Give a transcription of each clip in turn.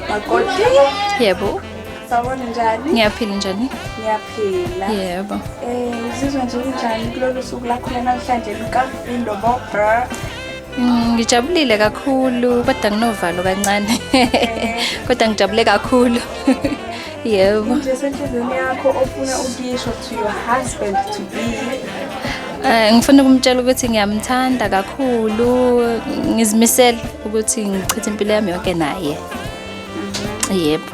Makoti. Yebo. Sawubona njani? Ngiyaphila njani? Ngiyaphila. Yebo. Uzizwa nje unjani kulolu suku lakho namhlanje lukaNdobobha? Ngijabulile kakhulu kodwa nginovalo kancane. Kodwa ngijabule kakhulu. Yebo. Nje senhlizweni yakho ofuna ukisho to your husband to be. Ngifuna ukumtshela ukuthi ngiyamthanda kakhulu, ngizimisele ukuthi ngichithe impilo yami yonke naye. Yebo.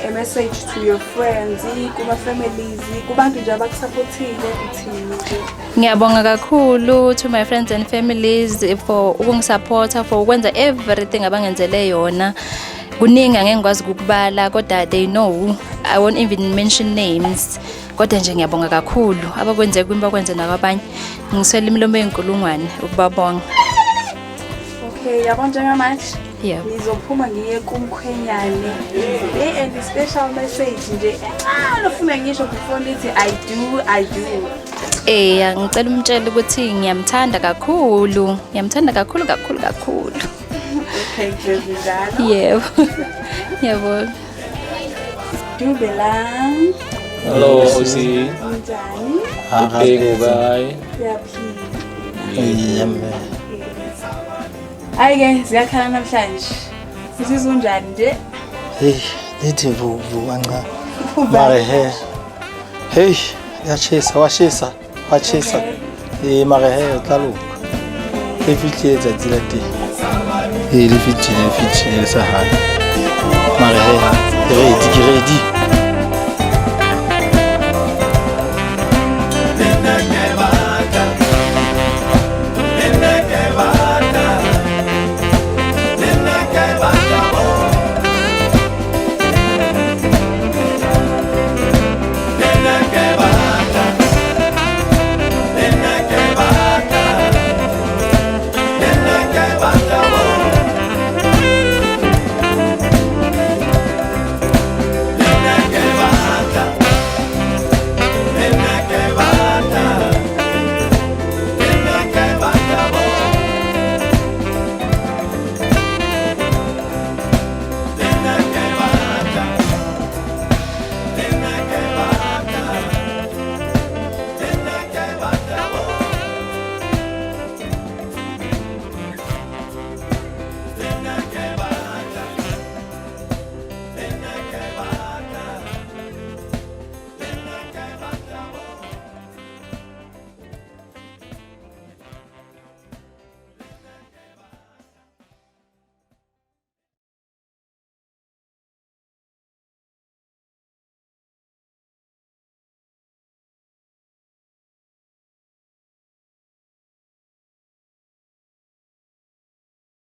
A message to your friends, kuma families, kubantu nje abakusupportile uthini? Ngiyabonga kakhulu to my friends and families for ukungisupport, for ukwenza everything abangenzele yona. Kuningi angeke ngikwazi ukubala kodwa they know, I won't even mention names. Kodwa nje ngiyabonga kakhulu abakwenze kwimba kwenze nabanye. Ngiswela imilomo yenkulungwane ukubabonga. Okay, yabona njengamanje. Yebo. Ngizophuma ngiye kumkhwenyane. And special message nje. Lofuna ngisho before nithi I do. Ngicela umtshela ukuthi ngiyamthanda kakhulu. Ngiyamthanda kakhulu. Okay, njalo. Yebo. Yebo. Dubelang. Hello, OC. Njani? Okay, goodbye. Siyaphila. Ayike ziyakhala namhlanje. Usizwe unjani nje? Lithi vuvu anga. Mare hey, washisa. Mare tla loka. E fitlhile tsatsi la teng. Le fitlhile sa hana. Mare ready.